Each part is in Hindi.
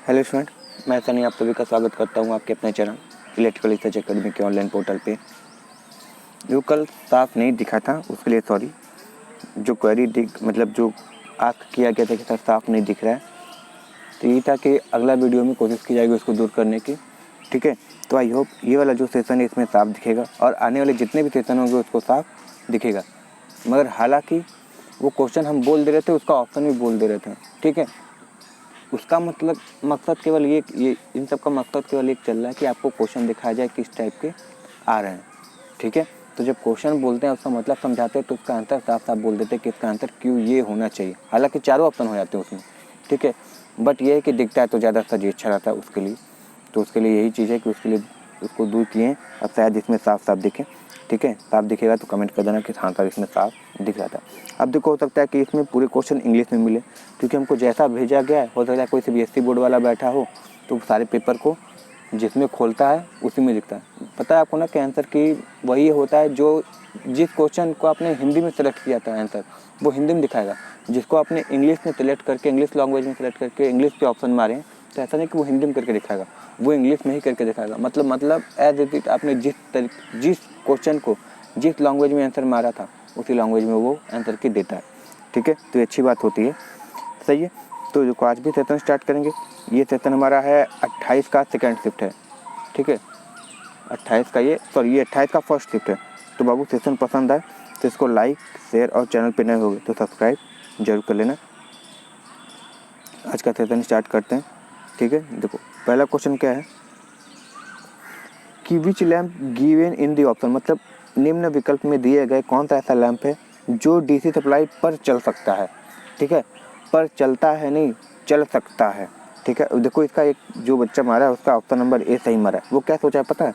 हेलो स्टूडेंट, मैं सनी आप सभी का स्वागत करता हूं आपके अपने चैनल इलेक्ट्रिकल रिसर्च एकेडमी के ऑनलाइन पोर्टल पे। जो कल साफ नहीं दिखा था उसके लिए सॉरी। जो क्वेरी जो आस्क किया गया था कि सर साफ नहीं दिख रहा है, तो ये था कि अगला वीडियो में कोशिश की जाएगी उसको दूर करने की। ठीक है, तो आई होप ये वाला जो सेशन है इसमें साफ दिखेगा और आने वाले जितने भी सेशन होंगे उसको साफ दिखेगा। मगर हालांकि वो क्वेश्चन हम बोल दे रहे थे, उसका ऑप्शन भी बोल दे रहे थे। ठीक है, उसका मतलब मकसद केवल ये इन सब का मकसद केवल एक चल रहा है कि आपको क्वेश्चन दिखाया जाए किस टाइप के आ रहे हैं। ठीक है, तो जब क्वेश्चन बोलते हैं उसका मतलब समझाते हैं तो उसका आंसर साफ साफ बोल देते हैं कि इसका आंसर क्यों ये होना चाहिए। हालांकि चारों ऑप्शन हो जाते हैं उसमें। ठीक है, बट ये है कि दिखता है तो ज़्यादा सही अच्छा रहता है उसके लिए। तो उसके लिए यही चीज़ है कि उसके लिए उसको दूर किए। अब शायद इसमें साफ साफ दिखे। ठीक है, साफ दिखेगा तो कमेंट कर देना कि हाँ सर इसमें साफ दिख रहा था। अब देखो, हो सकता है कि इसमें पूरे क्वेश्चन इंग्लिश में मिले, क्योंकि हमको जैसा भेजा गया है, हो सकता है कोई CBSE बोर्ड वाला बैठा हो तो सारे पेपर को जिसमें खोलता है उसी में लिखता है। पता है आपको ना कि आंसर की वही होता है जो जिस क्वेश्चन को आपने हिंदी में सेलेक्ट किया था आंसर वो हिंदी में दिखाएगा। जिसको आपने इंग्लिश में सेलेक्ट करके इंग्लिश लैंग्वेज में सेलेक्ट करके इंग्लिश के ऑप्शन मारे तो ऐसा नहीं कि वो हिंदी में करके दिखाएगा, वो इंग्लिश में ही करके दिखाएगा। मतलब एज इट इज आपने जिस क्वेश्चन को जिस लैंग्वेज में आंसर मारा था उसी लैंग्वेज में वो आंसर की देता है। ठीक है, तो ये अच्छी बात होती है। सही है, तो जो आज भी सेशन स्टार्ट करेंगे, ये सेशन हमारा है 28 का सेकेंड शिफ्ट है। ठीक है, 28 का ये 28 का फर्स्ट शिफ्ट है। तो बाबू सेशन पसंद आए तो इसको लाइक शेयर और चैनल पे नए होगे तो सब्सक्राइब जरूर कर लेना। आज का सेशन स्टार्ट करते हैं। ठीक है, देखो पहला क्वेश्चन क्या है कि which lamp given in the option, मतलब निम्न विकल्प में दिए गए कौन सा ऐसा लैंप है जो DC सप्लाई पर चल सकता है। ठीक है, पर चलता है नहीं, चल सकता है। ठीक है, देखो इसका एक जो बच्चा मारा है उसका ऑप्शन नंबर A सही मारा है। वो क्या सोचा है पता है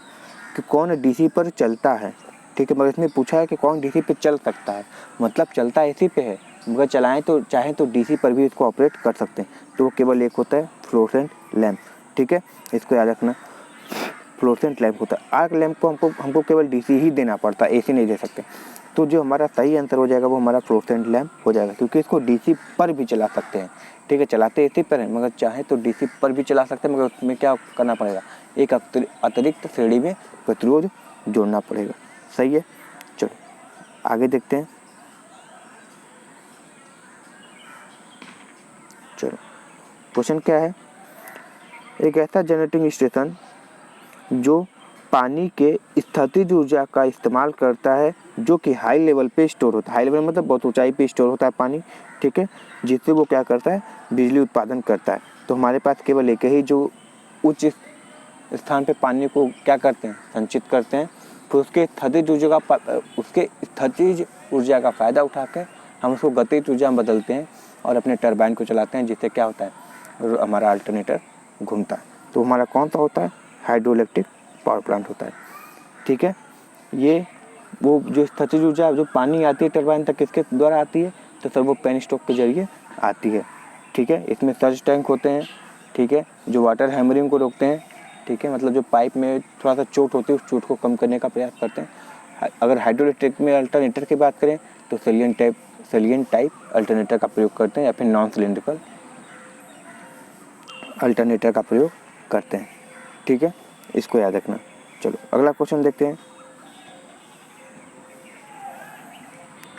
कि कौन DC पर चलता है। ठीक है, मगर इसमें पूछा है कि कौन DC पे चल सकता है, मतलब चलता इसी पे है, मगर चलाएं तो चाहें तो DC पर भी इसको ऑपरेट कर सकते हैं। तो वो केवल एक होता है फ्लोरेसेंट लैंप। ठीक है, इसको याद रखना, फ्लोरेसेंट लैंप होता है। आर्क लैंप को हमको केवल DC ही देना पड़ता है, AC नहीं दे सकते। तो जो हमारा सही आंसर हो जाएगा वो हमारा फ्लोरेसेंट लैंप हो जाएगा, क्योंकि इसको DC पर भी चला सकते हैं। ठीक है, चलाते AC पर है मगर चाहे तो DC पर भी चला सकते हैं, मगर उसमें क्या करना पड़ेगा, एक अतिरिक्त श्रेणी में प्रतिरोध जोड़ना पड़ेगा। सही है, चलो आगे देखते हैं। चलो क्वेश्चन क्या है, एक ऐसा जनरेटिंग स्टेशन जो पानी के स्थितिज ऊर्जा का इस्तेमाल करता है जो कि हाई लेवल पे स्टोर होता है। हाई लेवल मतलब बहुत ऊंचाई पे स्टोर होता है पानी। ठीक है, जिससे वो क्या करता है, बिजली उत्पादन करता है। तो हमारे पास केवल एक ही जो उच्च स्थान पे पानी को क्या करते हैं, संचित करते हैं। फिर उसके स्थितिज ऊर्जा का फ़ायदा उठाकर हम उसको गतिज ऊर्जा में बदलते हैं और अपने टरबाइन को चलाते हैं, जिससे क्या होता है, हमारा अल्टरनेटर घूमता है। तो हमारा कौन सा होता है, हाइड्रो इलेक्ट्रिक पावर प्लांट होता है। ठीक है, ये वो जो स्थितिज ऊर्जा जो पानी आती है टरबाइन तक किसके द्वारा आती है, तो सर वो पेन स्टॉक के जरिए आती है। ठीक है, इसमें सर्ज टैंक होते हैं। ठीक है, जो वाटर हैमरिंग को रोकते हैं। ठीक है, मतलब जो पाइप में थोड़ा सा चोट होती है उस चोट को कम करने का प्रयास करते हैं। अगर हाइड्रो इलेक्ट्रिक में अल्टरनेटर की बात करें तो सेलियन टाइप अल्टरनेटर का प्रयोग करते हैं या फिर नॉन सिलेंड्रिकल अल्टरनेटर का प्रयोग करते हैं। ठीक है, इसको याद रखना। चलो अगला क्वेश्चन देखते हैं।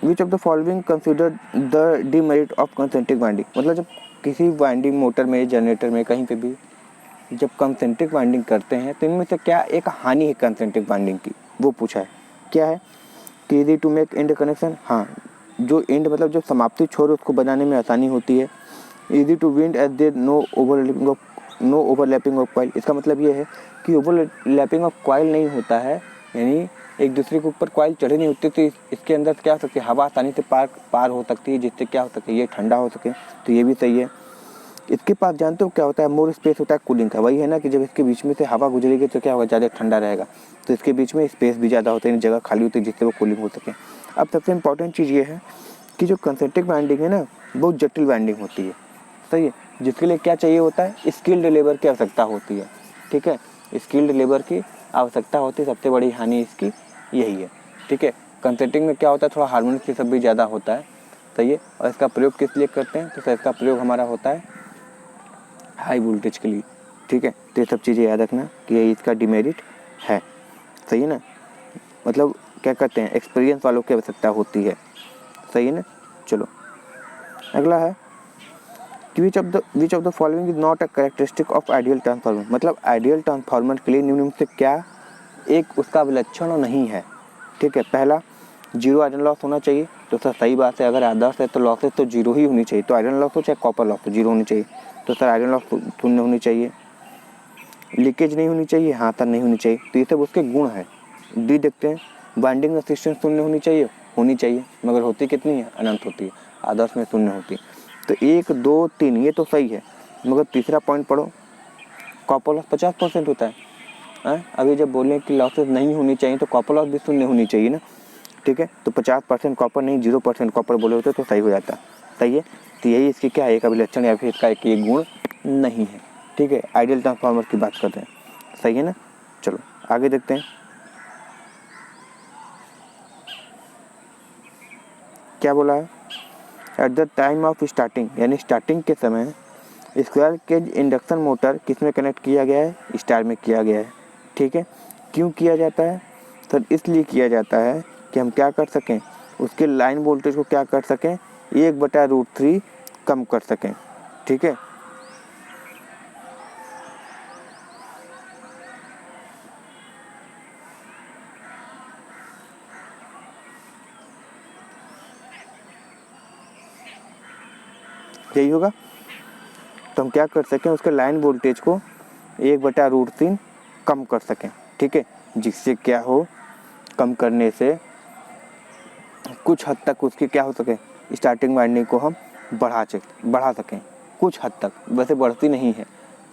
Which of the following consider the demerit of concentric winding, मतलब जब किसी वाइंडिंग मोटर में जनरेटर में कहीं पे भी जब कंसेंट्रिक वाइंडिंग करते हैं तो इनमें से क्या एक हानि है कंसेंट्रिक वाइंडिंग की, वो पूछा है। क्या है कि easy to make end connection, हाँ जो एंड मतलब जो समाप्ति छोर उसको बनाने में आसानी होती है। Easy to wind as there no overlapping of coil, इसका मतलब ये है कि ओवरलैपिंग ऑफ कॉइल नहीं होता है, यानी एक दूसरे के ऊपर कॉइल चढ़े नहीं होती, तो इसके अंदर क्या हो सकती है, हवा आसानी से पार हो सकती है, जिससे क्या हो सके, ये ठंडा हो सके। तो ये भी सही है। इसके पास जानते हो क्या होता है, मोर स्पेस होता है कूलिंग का। वही है ना कि जब इसके बीच में से हवा गुजरेगी तो क्या होगा, ज़्यादा ठंडा रहेगा। तो इसके बीच में स्पेस भी ज़्यादा होता है, जगह खाली होती है जिससे वो कूलिंग हो सके। अब सबसे इम्पोर्टेंट चीज़ ये है कि जो कंसेंट्रिक वाइंडिंग है ना, बहुत जटिल वाइंडिंग होती है। सही है, जिसके लिए क्या चाहिए होता है, स्किल्ड लेबर की आवश्यकता होती है। ठीक है, स्किल्ड लेबर की आवश्यकता होती है, सबसे बड़ी हानि इसकी यही है। ठीक है, कंसेंट्रिक में क्या होता है, थोड़ा हार्मोनिक ये सब भी ज़्यादा होता है। सही है, और इसका प्रयोग किस लिए करते हैं, तो इसका प्रयोग हमारा होता है हाई वोल्टेज के लिए, ठीक है। तो ये सब चीज़ें याद रखना कि ये इसका डिमेरिट है, सही है ना। मतलब क्या कहते हैं, एक्सपीरियंस वालों की आवश्यकता होती है, सही है ना। चलो अगला है which of the following is not a characteristic of ideal transformer. मतलब आइडियल ट्रांसफार्मर के लिए निम्न में से क्या एक उसका विलक्षण नहीं है, ठीक है। पहला, जीरो आयरन लॉस होना चाहिए। तो सर सही बात है, अगर आदर्श है तो लॉसेस तो जीरो ही होनी चाहिए। तो आयरन लॉस हो चाहे कॉपर लॉस हो, जीरो होनी चाहिए। तो सर आयरन लॉस शून्य होनी चाहिए। लीकेज नहीं होनी चाहिए, हाँ सर नहीं होनी चाहिए। तो ये सब उसके गुण है। डी देखते हैं, बाइंडिंग रेसिस्टेंस शून्य होनी चाहिए, मगर होती कितनी है, अनंत होती है। आदर्श में शून्य होती है। तो 1 2 3 ये तो सही है, मगर तीसरा पॉइंट पढ़ो, कॉपर लॉस 50% होता है। अभी जब बोले कि लॉसेस नहीं होनी चाहिए तो कॉपर लॉस भी शून्य होनी चाहिए ना, ठीक है। तो 50% कॉपर नहीं 0% कॉपर बोले होते तो सही हो जाता, सही है। तो यही इसकी क्या है, एक अभिलक्षण या फिर इसका एक ये गुण नहीं है, ठीक है। आइडियल ट्रांसफार्मर की बात करते हैं, सही है ना। चलो आगे देखते हैं क्या बोला है। At the time of starting, यानी स्टार्टिंग के समय स्क्वायर केज इंडक्शन मोटर किस में कनेक्ट किया गया है, स्टार में किया गया है, ठीक है। क्यों किया जाता है सर, इसलिए किया जाता है कि हम क्या कर सकें, उसके लाइन वोल्टेज को क्या कर सकें, 1/√3 कम कर सकें, ठीक है। यही होगा। तो हम क्या कर सकें, उसके लाइन वोल्टेज को 1/√3 कम कर सकें, ठीक है। जिससे क्या हो, कम करने से कुछ हद तक उसकी क्या हो सके, स्टार्टिंग वाइंडिंग को हम बढ़ा सकें कुछ हद तक, वैसे बढ़ती नहीं है,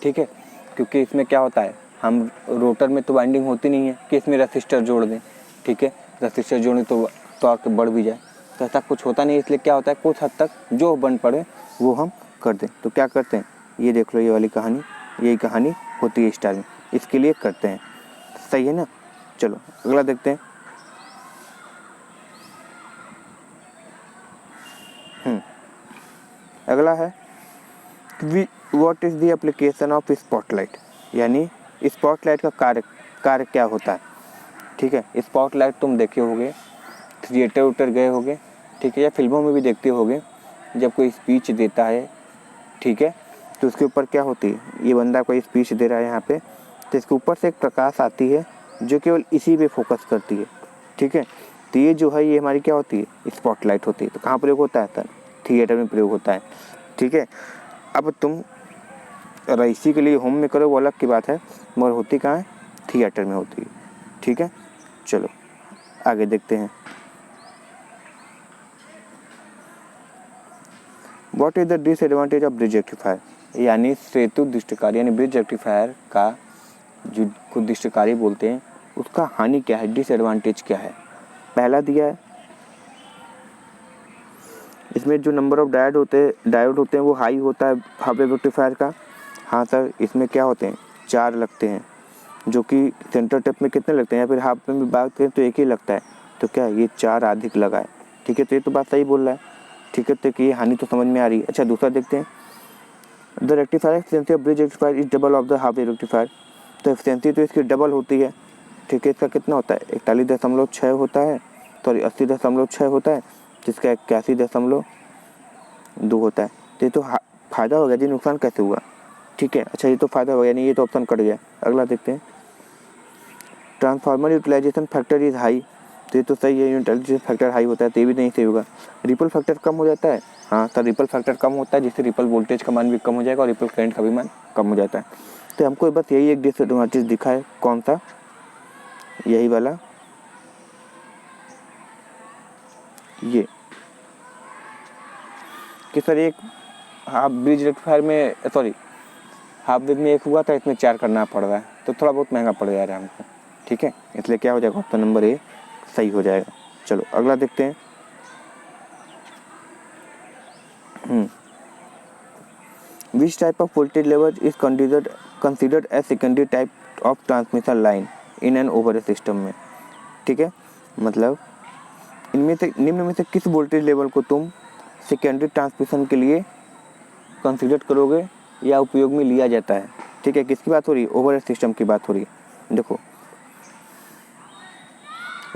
ठीक है। क्योंकि इसमें क्या होता है, हम रोटर में तो वाइंडिंग होती नहीं है कि इसमें रेसिस्टर जोड़ दें, ठीक है। रेसिस्टर जोड़ें तो टॉर्क बढ़ भी जाए, तो ऐसा कुछ होता नहीं। इसलिए क्या होता है, कुछ हद तक जो बन पड़े वो हम कर दें। तो क्या करते हैं, ये देख लो, ये वाली कहानी, यही कहानी होती है स्टार में, इसके लिए करते हैं, सही है ना। चलो अगला देखते हैं। अगला है what is the application of spotlight, यानी स्पॉटलाइट का कार्य क्या होता है, ठीक है। स्पॉटलाइट तुम देखे होगे, थिएटर उटर गए होगे, ठीक है, या फिल्मों में भी देखते होगे। जब कोई स्पीच देता है, ठीक है, तो उसके ऊपर क्या होती है, ये बंदा कोई स्पीच दे रहा है यहाँ पे, तो इसके ऊपर से एक प्रकाश आती है जो केवल इसी पे फोकस करती है, ठीक है। तो ये जो है, ये हमारी क्या होती है, स्पॉटलाइट होती है। तो कहाँ प्रयोग होता है सर, थिएटर में प्रयोग होता है, ठीक है। अब तुम रईसी के लिए होम में करो वो अलग की बात है, मगर होती कहाँ है, थिएटर में होती है, ठीक है। चलो आगे देखते हैं। What is the disadvantage of bridge rectifier, यानी सेतु दृष्टिकारी, यानी ब्रिज रेक्टिफायर का जो को दृष्टिकारी बोलते हैं, उसका हानि क्या है, डिसएडवांटेज क्या है। पहला दिया है, इसमें जो नंबर ऑफ डायोड होते हैं वो हाई होता है हाफ वेव रेक्टिफायर का। हाँ सर, इसमें क्या होते हैं, 4 लगते हैं, जो कि सेंटर टेप में कितने लगते हैं, या फिर हाफ में भी बात करें तो एक ही लगता है। तो क्या ये 4 अधिक लगा है, ठीक है। तो ये तो बात सही बोल रहा है, ठीक है। तो कि ये हानि तो समझ में आ रही है। अच्छा दूसरा देखते हैं, the rectifier efficiency of bridge rectifier is double of the half wave rectifier. तो एफिशिएंसी तो इसकी डबल होती है, ठीक है। इसका कितना होता है, 41.6 होता है, सॉरी 80.6 होता है, जिसका 81.2 होता है। तो ये तो फायदा हो गया जी, नुकसान कैसे हुआ, ठीक है। अच्छा ये तो फायदा हो गया, नहीं ये तो ऑप्शन कट गया। अगला देखते हैं, transformer utilization factor is high. तो ये तो सही है, यूटिलाइजेशन फैक्टर हाई होता है, तो ये भी नहीं सही होगा। रिपल फैक्टर कम हो जाता है, हाँ सर रिपल फैक्टर कम होता है, जिससे रिपल वोल्टेज का मान भी कम हो जाएगा और रिपल करंट का भी मान कम हो जाता है। तो हमको बस यही एक डिसएडवांटेज दिखा है, कौन सा, यही वाला, ये कि सर एक हाफ ब्रिज रेक्टिफायर में, सॉरी हाफ वेव में 1 हुआ था, इसमें 4 करना पड़ रहा है, तो थोड़ा बहुत महंगा पड़ जा रहा है हमको, ठीक है। इसलिए क्या हो जाएगा, ऑप्शन नंबर ए सही हो जाएगा। चलो अगला देखते हैं। Which type of voltage level is considered as secondary type of transmission line in an over system में, ठीक है। मतलब इनमें से निम्न में से किस वोल्टेज लेवल को तुम सेकेंडरी ट्रांसमिशन के लिए कंसिडर करोगे या उपयोग में लिया जाता है। ठीक है, किसकी बात हो रही है? ओवरहेड सिस्टम की बात हो रही है। देखो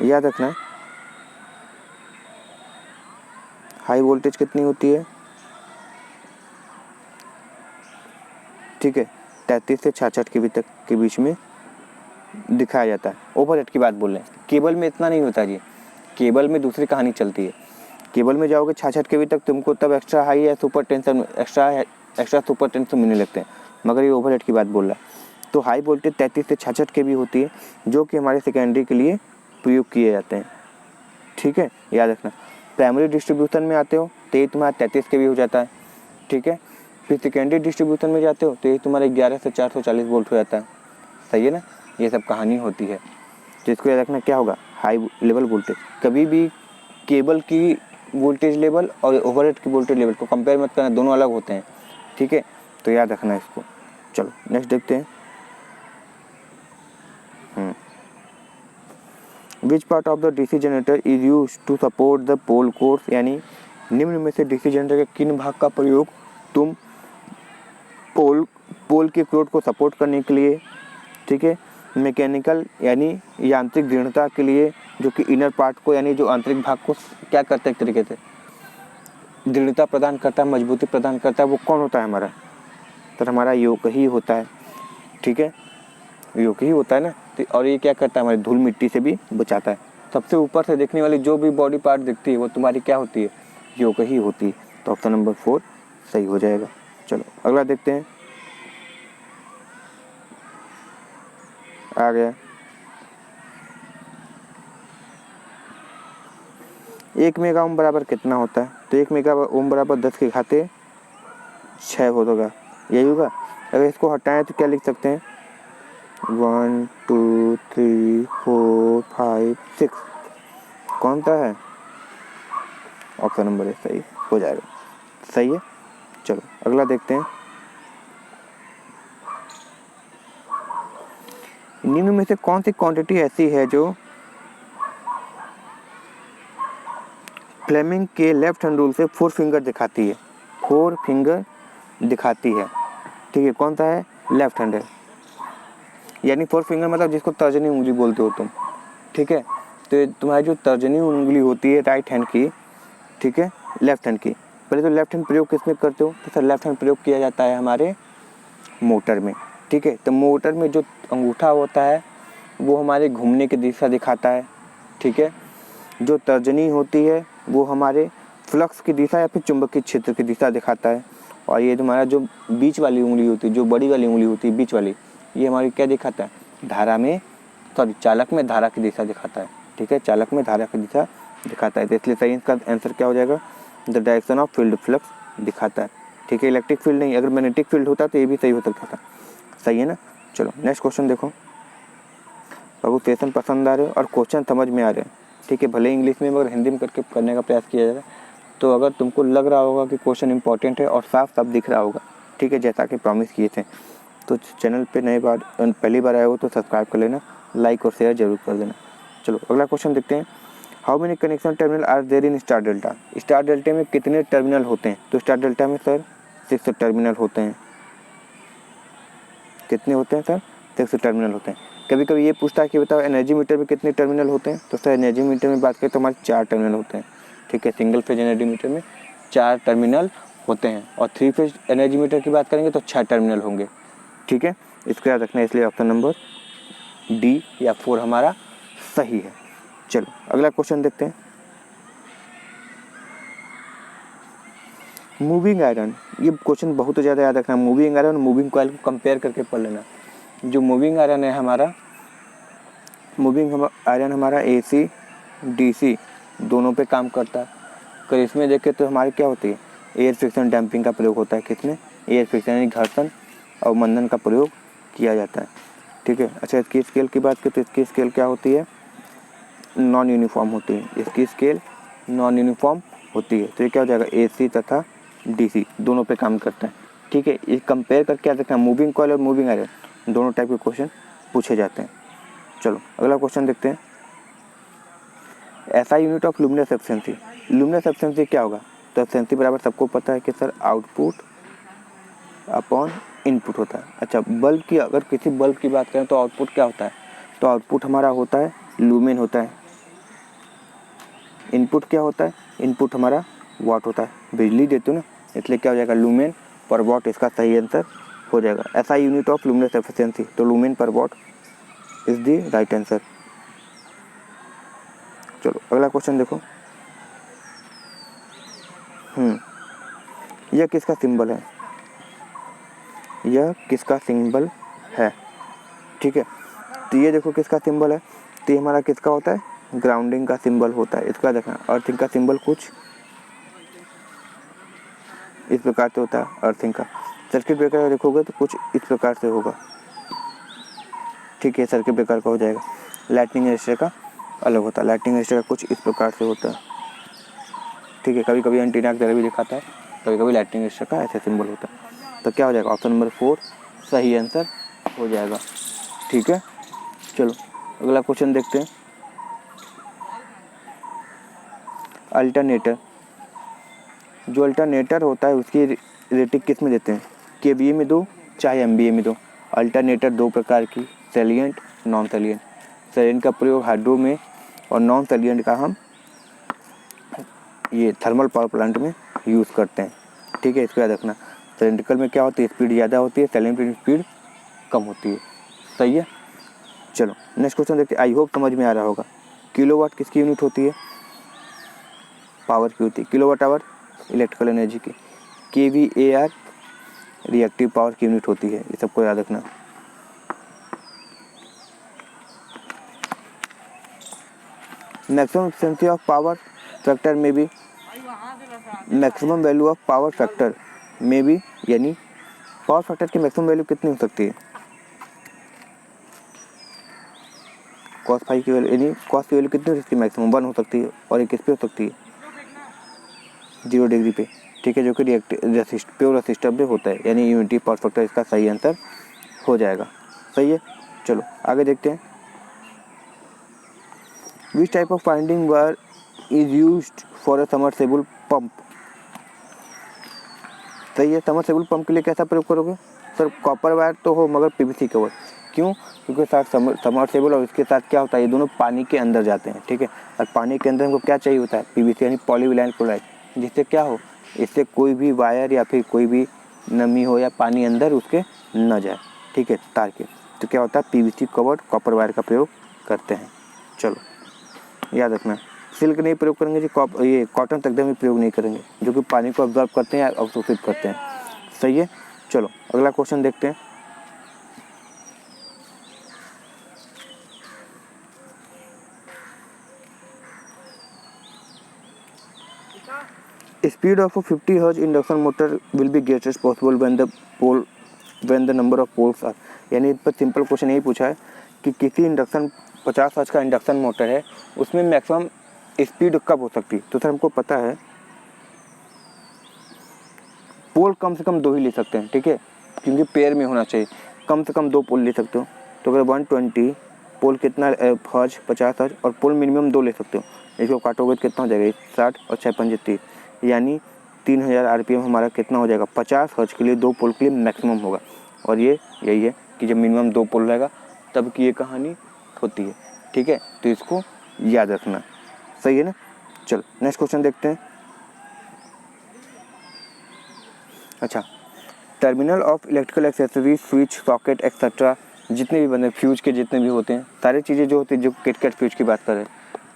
याद रखना, हाई वोल्टेज कितनी होती है? ठीक है, 33 से 66 केवी तक के बीच में दिखाया जाता है। ओवरहेड की बात बोल रहे हैं। केबल में इतना नहीं होता जी, केबल में दूसरी कहानी चलती है। केबल में जाओगे 66 केवी तक, तुमको तब एक्स्ट्रा हाई या super tension extra super tension मिलने लगते हैं, मगर ये ओवरहेड की बात बोल रहा है। तो हाई वोल्टेज 33 से 66 केवी होती है, जो कि हमारे सेकेंडरी के लिए प्रयोग किए जाते हैं। ठीक है, याद रखना। प्राइमरी डिस्ट्रीब्यूशन में आते हो तो ये तुम्हारा 33 केवी हो जाता है। ठीक है, फिर सेकेंडरी डिस्ट्रीब्यूशन में जाते हो तो ये तुम्हारा 11 से 440 वोल्ट हो जाता है। सही है ना, ये सब कहानी होती है। तो इसको याद रखना, क्या होगा? High level voltage. कभी भी केबल की वोल्टेज लेवल और ओवरहेड की वोल्टेज लेवल को कंपेयर मत करना, दोनों अलग होते हैं। ठीक है, तो याद रखना इसको। चलो नेक्स्ट देखते हैं। Which part of the DC generator is use to support the pole cores, यानी निम्न में से डीसी जनरेटर के किन भाग का प्रयोग तुम पोल के कोड को सपोर्ट करने के लिए, ठीक है, मैकेनिकल यानी यांत्रिक दृढ़ता के लिए, जो कि इनर पार्ट को यानी जो आंतरिक भाग को क्या करता है, एक तरीके से दृढ़ता प्रदान करता है, मजबूती प्रदान करता है, वो कौन होता है? हमारा तो हमारा योग ही होता है। ठीक है, योग ही होता है ना। तो और ये क्या करता है? हमारी धूल मिट्टी से भी बचाता है। सबसे ऊपर से देखने वाली जो भी बॉडी पार्ट दिखती है वो तुम्हारी क्या होती है? योग ही होती है। तो ऑप्शन नंबर 4 सही हो जाएगा। चलो अगला देखते हैं। आ गया, 1 मेगा ओम बराबर कितना होता है? तो 1 मेगा ओम बराबर 10 के घाते 6 होगा, यही होगा। अगर इसको हटाएं तो क्या लिख सकते हैं? 1 2 3 4 5 6, कौन सा है? ऑप्शन नंबर है, सही हो जाएगा। सही है। चलो अगला देखते हैं। निम्न में से कौन सी क्वांटिटी ऐसी है जो फ्लेमिंग के लेफ्ट हैंड रूल से 4 फिंगर दिखाती है? 4 फिंगर दिखाती है। ठीक है, कौन सा है? लेफ्ट हैंड है, यानी 4 फिंगर मतलब जिसको तर्जनी उंगली बोलते हो तुम। ठीक है, तो तुम्हारी जो तर्जनी उंगली होती है राइट हैंड की, ठीक है, लेफ्ट हैंड की। पहले तो लेफ्ट हैंड प्रयोग किस में करते हो? तो सर लेफ्ट हैंड प्रयोग किया जाता है हमारे मोटर में। ठीक है, तो मोटर में जो अंगूठा होता है वो हमारे घूमने की दिशा दिखाता है। ठीक है, जो तर्जनी होती है वो हमारे फ्लक्स की दिशा या फिर चुंबकीय क्षेत्र की दिशा दिखाता है। और ये तुम्हारा जो बीच वाली उंगली होती है, जो बड़ी वाली उंगली होती है बीच वाली, ये हमारी क्या दिखाता है? धारा में, सॉरी चालक में धारा की दिशा दिखाता है। ठीक है, चालक में धारा की दिशा दिखाता है। तो इसलिए सही इसका आंसर क्या हो जाएगा? The direction of field flux दिखाता है। ठीक है, इलेक्ट्रिक फील्ड नहीं, अगर मैग्नेटिक फील्ड होता तो ये भी सही हो सकता था। सही है ना। चलो नेक्स्ट क्वेश्चन देखो। बाबू सेशन पसंद आ रहे हो और क्वेश्चन समझ में आ रहे हैं। ठीक है, भले इंग्लिश में मगर हिंदी में करके करने का प्रयास किया जाएगा। तो अगर तुमको लग रहा होगा कि क्वेश्चन इंपॉर्टेंट है और साफ साफ दिख रहा होगा, ठीक है, जैसा कि प्रॉमिस किए थे, तो चैनल पे नई बार पहली बार आए हो तो सब्सक्राइब कर लेना, लाइक और शेयर जरूर कर देना। चलो अगला क्वेश्चन देखते हैं। How many connection terminal are there in star delta? Star delta में कितने टर्मिनल होते हैं? तो स्टार डेल्टा में सर 6 टर्मिनल होते हैं। कितने होते हैं सर? 6 टर्मिनल होते हैं। कभी कभी ये पूछता है कि बताओ एनर्जी मीटर में कितने टर्मिनल होते हैं? तो सर एनर्जी मीटर में बात करें तो हमारे 4 टर्मिनल होते हैं। ठीक है, सिंगल फेज एनर्जी मीटर में 4 टर्मिनल होते हैं और 3 फेज एनर्जी मीटर की बात करेंगे तो 6 टर्मिनल होंगे। ठीक है, इसको याद रखना है, इसलिए ऑप्शन नंबर डी या 4 हमारा सही है। चलो अगला क्वेश्चन देखते हैं। मूविंग आयरन, ये क्वेश्चन बहुत ज़्यादा याद रखना। मूविंग आयरन और मूविंग कॉइल को कंपेयर करके पढ़ लेना। जो मूविंग आयरन है हमारा, मूविंग आयरन हमारा AC DC दोनों पे काम करता है। अगर इसमें देखें तो हमारी क्या होती है? एयर फ्रिक्शन डैम्पिंग का प्रयोग होता है। किसमें? एयर फ्रिक्शन यानी घर्षण और मंदन का प्रयोग किया जाता है। ठीक है, अच्छा इसकी स्केल की बात करें तो इसकी स्केल क्या होती है? नॉन यूनिफॉर्म होती है। इसकी स्केल नॉन यूनिफॉर्म होती है। तो ये क्या हो जाएगा? AC तथा DC दोनों पे काम करता है। ठीक है, ये कंपेयर करके याद रखना, मूविंग कॉइल और मूविंग आयरन दोनों टाइप के क्वेश्चन पूछे जाते हैं। चलो अगला क्वेश्चन देखते हैं। ऐसा unit of luminous efficiency, luminous efficiency क्या होगा? तो एफिशिएंसी बराबर सबको पता है कि सर आउटपुट अपॉन इनपुट होता है। अच्छा, बल्ब की, अगर किसी बल्ब की बात करें तो आउटपुट क्या होता है? तो आउटपुट हमारा होता है लूमेन होता है। इनपुट क्या होता है? इनपुट हमारा वाट होता है। बिजली देते हो ना, इसलिए क्या हो जाएगा? लूमेन पर वाट इसका सही आंसर हो जाएगा। ऐसा यूनिट ऑफ लुमिनस एफिशिएंसी, तो लूमेन पर what is the right answer. चलो अगला क्वेश्चन देखो। यह किसका सिंबल है? यह किसका सिंबल है? ठीक है, तो ये देखो किसका सिंबल है। तो ये हमारा किसका होता है? ग्राउंडिंग का सिंबल होता है। इसका देखना, अर्थिंग का सिंबल कुछ इस प्रकार से होता है। अर्थिंग का सर्किट ब्रेकर देखोगे तो कुछ इस प्रकार से होगा। ठीक है, सर्किट ब्रेकर का हो जाएगा। लाइटनिंग रजिस्टर का अलग होता है। लाइटनिंग रजिस्टर का कुछ इस प्रकार से होता है। ठीक है, कभी कभी एंटीना की तरह भी दिखाता है, कभी कभी लाइटनिंग रजिस्टर का ऐसा सिंबल होता है। तो क्या हो जाएगा? ऑप्शन नंबर 4 सही आंसर हो जाएगा। ठीक है, चलो अगला क्वेश्चन देखते हैं। अल्टरनेटर, जो अल्टरनेटर होता है उसकी रेटिंग किस में देते हैं? केवीए में दो चाहे एमवीए में दो। अल्टरनेटर दो प्रकार की, सैलिएंट, नॉन सैलिएंट। सैलिएंट का प्रयोग हाइड्रो में और नॉन सैलिएंट का हम ये थर्मल पावर प्लांट में यूज़ करते हैं। ठीक है, इसको याद रखना। सिलेंड्रिकल में क्या होती है? स्पीड ज़्यादा होती है, सैलिएंट में स्पीड कम होती है। सही है, चलो नेक्स्ट क्वेश्चन देखते हैं। आई होप समझ में आ रहा होगा। किलोवाट किसकी यूनिट होती है? पावर की होती है। किलोवाट आवर इलेक्ट्रिकल एनर्जी की। केवीएआर रिएक्टिव पावर की यूनिट होती है। ये सबको याद रखना। Maximum efficiency of power factor में भी, maximum value of power factor में भी, यानी पावर फैक्टर की मैक्सिमम वैल्यू कितनी हो सकती है? कॉस फाई की वैल्यू, यानी कॉस की वैल्यू कितनी हो सकती है? मैक्सिमम 1 हो सकती है। और ये किस पे हो सकती है? 0 डिग्री पे। ठीक है, जो कि प्योर रेसिस्टर पे होता है, यानी यूनिटी पावर फैक्टर इसका सही आंसर हो जाएगा। सही है, चलो आगे देखते हैं। Which type of finding wire is used for a submersible pump? सही है, सबमर्सिबल पंप के लिए कैसा प्रयोग करोगे? सर कॉपर वायर तो हो मगर पीवीसी कवर। क्यों? क्योंकि साथ सबमर्सिबल और इसके साथ क्या होता है? ये दोनों पानी के अंदर जाते हैं। ठीक है, और पानी के अंदर हमको क्या चाहिए होता है? पीवीसी यानी पॉलीविनाइल क्लोराइड, जिससे क्या हो? इससे कोई भी वायर या फिर कोई भी नमी हो या पानी अंदर उसके न जाए। ठीक है, तार के। तो क्या होता है? पीवीसी कवर्ड कॉपर वायर का प्रयोग करते हैं। चलो याद रखना, सिल्क नहीं प्रयोग करेंगे जी, ये कॉटन तक भी प्रयोग नहीं करेंगे, जो कि पानी को ऑब्जर्व करते हैं या अवशोषित करते हैं। सही है, चलो अगला क्वेश्चन देखते हैं। Speed of a 50 hertz induction motor will be greatest possible when the number of poles are, यानी इस पर सिंपल क्वेश्चन यही पूछा है कि किसी इंडक्शन 50 हर्ट्ज का इंडक्शन मोटर है, उसमें मैक्सिमम स्पीड कब हो सकती है? तो सर हमको पता है पोल कम से कम 2 ही ले सकते हैं। ठीक है, क्योंकि पेयर में होना चाहिए। कम से कम 2 पोल ले सकते हो। तो अगर 120 पोल कितना हर्ज 50 हर्ज, और पोल मिनिमम 2 ले सकते हो। इसको काटोगे तो कितना हो जाएगा? 60 और 6 पंजे 30, यानी 3000 RPM हमारा कितना हो जाएगा? 50 हर्ज के लिए 2 पोल के लिए मैक्सिमम होगा। और ये यही है कि जब मिनिमम 2 पोल रहेगा तब की ये कहानी होती है। ठीक है, तो इसको याद रखना। सही है ना, चलो नेक्स्ट क्वेश्चन देखते हैं। अच्छा, terminal of electrical accessories, switch, socket etcetera, जितने भी बने फ्यूज के जितने भी होते हैं, सारी चीज़ें जो होती हैं, जो किट फ्यूज की बात करें,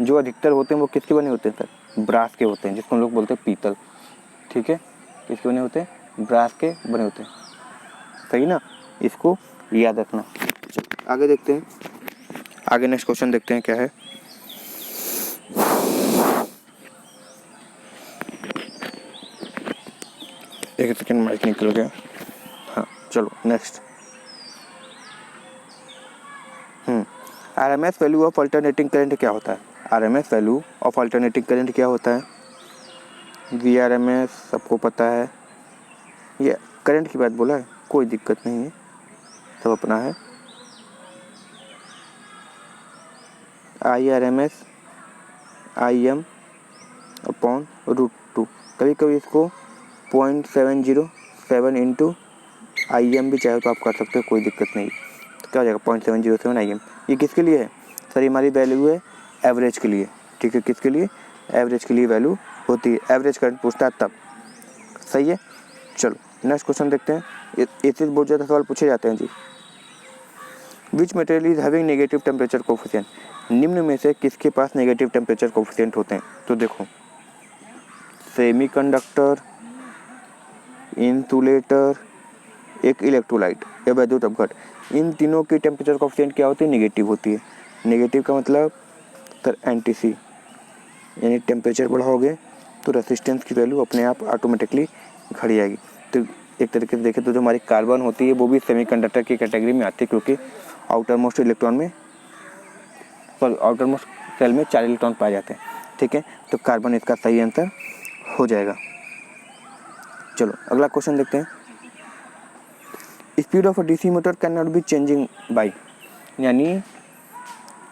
जो अधिकतर होते हैं वो किसके बने होते हैं? सर ब्रास के होते हैं, जिसको हम लोग बोलते हैं पीतल। ठीक है, किसके बने होते हैं? ब्रास के बने होते हैं। सही ना, इसको याद रखना। आगे देखते हैं, आगे नेक्स्ट क्वेश्चन देखते हैं क्या है। एक सेकेंड, माइक निकल गया। हाँ चलो next. RMS value of alternating current क्या होता है? RMS value of alternating current क्या होता है? VRMS सबको पता है, ये करंट की बात बोला है, कोई दिक्कत नहीं है, सब अपना है। IRMS IM अपॉन √2, कभी कभी इसको 0.707 इंटू IEM भी चाहे तो आप कर सकते हो, कोई दिक्कत नहीं। तो क्या हो जाएगा 0.707 IEM। ये किसके लिए है सर? हमारी वैल्यू है एवरेज के लिए, ठीक है। किसके लिए? एवरेज के लिए वैल्यू होती है, एवरेज करंट पूछता है तब। सही है। चलो नेक्स्ट क्वेश्चन देखते हैं। इससे बहुत ज़्यादा सवाल पूछे जाते हैं जी। Which material is having negative temperature coefficient? निम्न में से किसके पास नेगेटिव टेम्परेचर कोफिशिएंट होते हैं? तो देखो, सेमीकंडक्टर, इंसुलेटर, एक इलेक्ट्रोलाइट या वैद्युत अपघट, इन तीनों की टेम्परेचर कोफिशिएंट क्या होती है? नेगेटिव होती है। नेगेटिव का मतलब सर एंटी-सी, यानी टेम्परेचर बढ़ाओगे तो रेसिस्टेंस की वैल्यू अपने आप ऑटोमेटिकली घट जाएगी। तो एक तरीके से देखें तो जो हमारी कार्बन होती है वो भी सेमीकंडक्टर की कैटेगरी में आती है, क्योंकि आउटर मोस्ट इलेक्ट्रॉन में आउटर मोस्ट सेल में 4 इलेक्ट्रॉन पाए जाते हैं, ठीक है। तो कार्बन इसका सही आंसर हो जाएगा। चलो अगला क्वेश्चन देखते हैं। Speed of a DC motor can not be changing by, यानी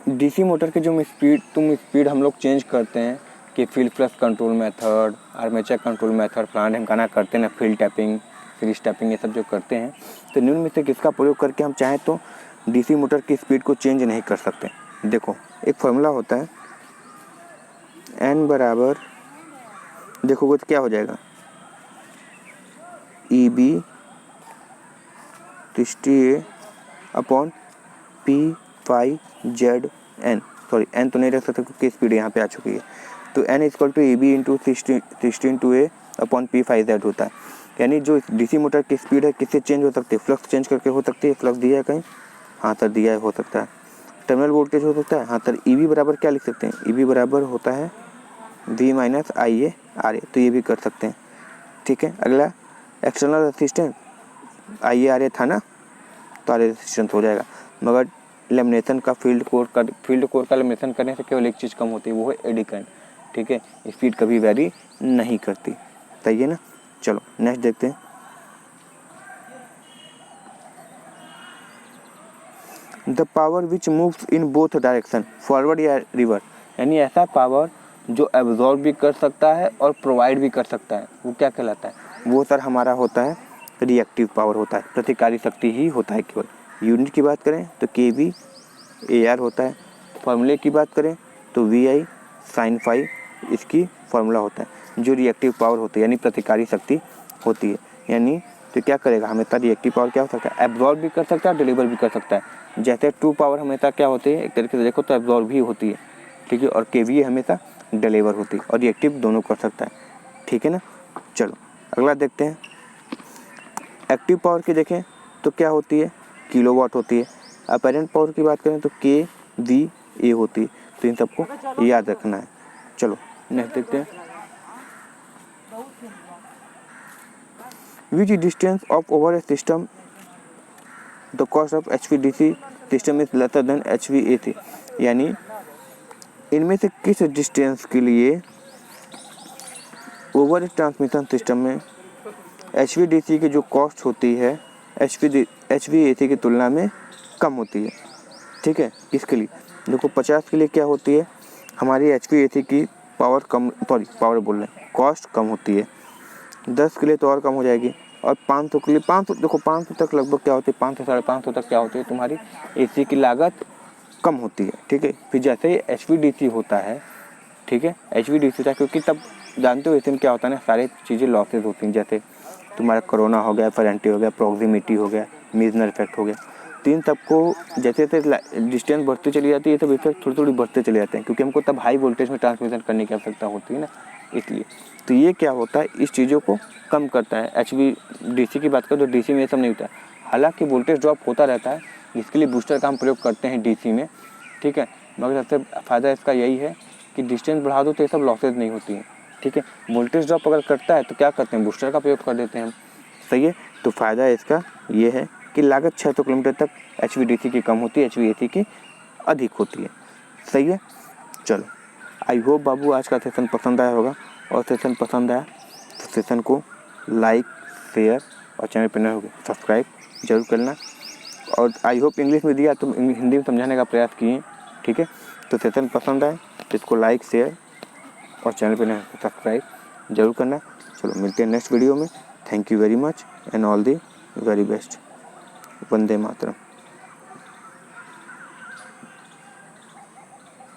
डीसी मोटर की जो स्पीड हम लोग चेंज करते हैं कि field flux control method, armature control method, फलाना ढिमकाना करते हैं ना, फील्ड टैपिंग, सीरीज टैपिंग, ये सब जो करते हैं, तो निम्न में से किसका प्रयोग करके हम चाहें तो डीसी मोटर की स्पीड को चेंज नहीं कर सकते? देखो एक फॉर्मूला होता है n बराबर, देखोगे तो क्या हो जाएगा, EB 60A upon P5ZN, sorry n तो नहीं रख सकते क्योंकि स्पीड यहाँ पे आ चुकी है। तो n equal to EB into 16 upon P5Z होता है। यानी जो डीसी मोटर की स्पीड है किससे चेंज हो सकती है? फ्लक्स चेंज करके हो सकती है। फ्लक्स दिया है कहीं? हाँ सर दिया है, हो सकता है। टर्मिनल वोल्टेज हो सकता है, हाँ सर। EB बराबर क्या लिख सकते हैं? EB बराबर होता है V माइनस IA RA, तो ये भी कर सकते हैं, ठीक है। अगला एक्सटर्नल रेसिस्टेंस IA RA था ना, तो RA रेसिस्टेंस हो जाएगा। मगर लेमिनेशन का फील्ड कोर का लेमिनेशन करने से केवल एक चीज़ कम होती है, वो है एडी करंट, ठीक है। स्पीड कभी वेरी नहीं करती, सही है ना। चलो नेक्स्ट देखते हैं। The power which moves in both direction, forward या रिवर्स, यानी ऐसा पावर जो एब्जॉर्ब भी कर सकता है और प्रोवाइड भी कर सकता है, वो क्या कहलाता है? वो सर हमारा होता है रिएक्टिव पावर होता है, प्रतिकारी शक्ति ही होता है केवल। यूनिट की बात करें तो kVAR होता है। फॉर्मूले की बात करें तो VI sin phi इसकी फॉर्मूला होता है। जो रिएक्टिव पावर होती है यानी प्रतिकारी शक्ति होती है, यानी तो क्या करेगा, हमेशा रिएक्टिव पावर क्या हो सकता है? एब्जॉर्ब भी कर सकता है, डिलीवर भी कर सकता है। जैसे ट्रू पावर हमेशा क्या होती है, एक तरीके से देखो तो एब्जॉर्ब भी होती है, ठीक है। और KVA हमेशा डिलीवर होती है, और रिएक्टिव दोनों कर सकता है, ठीक है ना। चलो अगला देखते हैं। एक्टिव पावर की देखें तो क्या होती है? किलोवाट होती है। अपेरेंट पावर की बात करें तो kVA होती है। तो इन सबको याद रखना है। चलो नेक्स्ट देखते हैं। Which distance of over a system the cost of HVDC system is lesser than HVAC, यानी इनमें से किस डिस्टेंस के लिए ओवर ट्रांसमिशन सिस्टम में HVDC की जो कॉस्ट होती है HVAC की तुलना में कम होती है, ठीक है। किसके लिए? देखो 50 के लिए क्या होती है, हमारी HVAC की पावर कम, सॉरी पावर बोल रहे हैं, कॉस्ट कम होती है। 10 के लिए तो और कम हो जाएगी, और 500 के लिए 500, देखो 500 तक लगभग क्या होती है, 500 साढ़े 500 तक क्या होती है, तुम्हारी AC की लागत कम होती है, ठीक है। फिर जैसे ही HVDC होता है, ठीक है, HVDC होता है क्योंकि तब जानते हो AC में क्या होता है ना, सारी चीज़ें लॉसेज होती हैं। जैसे तुम्हारा कोरोना हो गया, फेरेंटी हो गया, प्रॉक्सिमिटी हो गया, मीजनर इफेक्ट हो गया। तो इन सबको जैसे जैसे डिस्टेंस बढ़ती चली जाती है, ये सब इफेक्ट थोड़ी थोड़ी बढ़ते चले जाते हैं, क्योंकि हमको तब हाई वोल्टेज में ट्रांसमिशन करने की आवश्यकता होती है ना, इसलिए। तो ये क्या होता है, इस चीज़ों को कम करता है। HVDC की बात करें तो DC में ये सब नहीं होता है। हालांकि वोल्टेज ड्रॉप होता रहता है, जिसके लिए बूस्टर का हम प्रयोग करते हैं DC में, ठीक है। मगर सबसे फ़ायदा इसका यही है कि डिस्टेंस बढ़ा दो तो ये सब लॉसेज नहीं होती हैं, ठीक है। वोल्टेज ड्रॉप अगर करता है तो क्या करते हैं, बूस्टर का प्रयोग कर देते हैं हम, सही है। तो फ़ायदा इसका ये है कि लागत 600 किलोमीटर तक HVDC की कम होती है, HVAC की अधिक होती है, सही है। चलो आई होप बाबू आज का सेशन पसंद आया होगा, और सेशन पसंद आया तो सेशन को लाइक, शेयर और चैनल पर नए होगा सब्सक्राइब जरूर करना। और आई होप इंग्लिश में दिया तो हिंदी में समझाने का प्रयास किए, ठीक है। तो सेशन पसंद आए तो इसको लाइक, शेयर और चैनल पर नए सब्सक्राइब जरूर करना। चलो मिलते हैं नेक्स्ट वीडियो में। Thank you very much and all the very best. Vande Mataram.